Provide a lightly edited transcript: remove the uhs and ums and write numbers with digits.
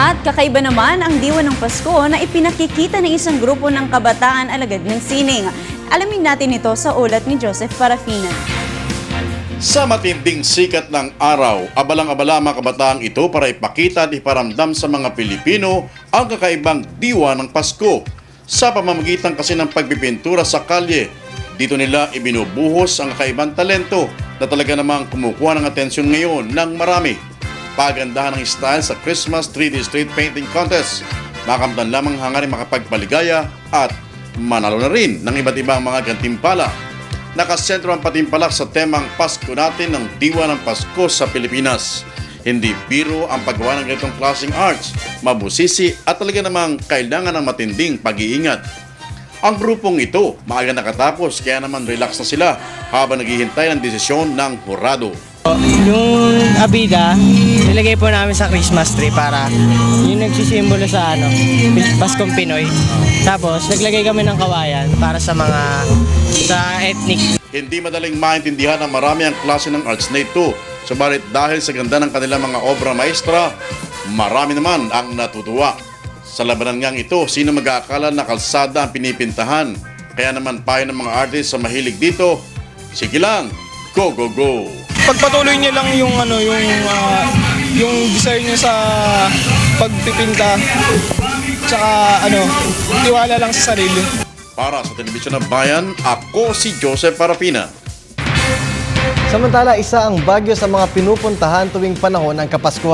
At kakaiba naman ang diwa ng Pasko na ipinakikita ng isang grupo ng kabataan alagad ng sining. Alamin natin ito sa ulat ni Joseph Parafina. Sa matinding sikat ng araw, abalang-abala mga kabataang ito para ipakita at iparamdam sa mga Pilipino ang kakaibang diwa ng Pasko. Sa pamamagitan kasi ng pagpipintura sa kalye, dito nila ibinubuhos ang kakaibang talento na talaga namang kumukuha ng atensyon ngayon ng marami. Pagandahan ng style sa Christmas 3D Street Painting Contest. Makamtan lamang hangarin makapagpaligaya at manalo na rin ng iba't ibang mga gantimpala. Nakasentro ang patimpalak sa temang Pasko natin ng diwa ng Pasko sa Pilipinas. Hindi biro ang paggawa ng ganitong klaseng arts, mabusisi at talaga namang kailangan ng matinding pag-iingat. Ang grupong ito maaga nakatapos kaya naman relax na sila habang naghihintay ng desisyon ng hurado. Yung abida, nilagay po namin sa Christmas tree para yung nagsisimbolo sa Paskong Pinoy. Tapos naglagay kami ng kawayan para sa ethnic. Hindi madaling maintindihan ng marami ang klase ng arts na ito. Subalit dahil sa ganda ng kanilang mga obra maestra, marami naman ang natutuwa. Sa labanan ngang ito, sino mag-aakala na kalsada ang pinipintahan? Kaya naman payo ng mga artist sa mahilig dito, sige lang, go go go! Pagpatuloy niya lang yung desire niya sa pagpipinta, tsaka tiwala lang sa sarili. Para sa Telebisyon ng Bayan, ako si Joseph Parafina. Samantala, isa ang Baguio sa mga pinupuntahan tuwing panahon ng Kapaskuhan.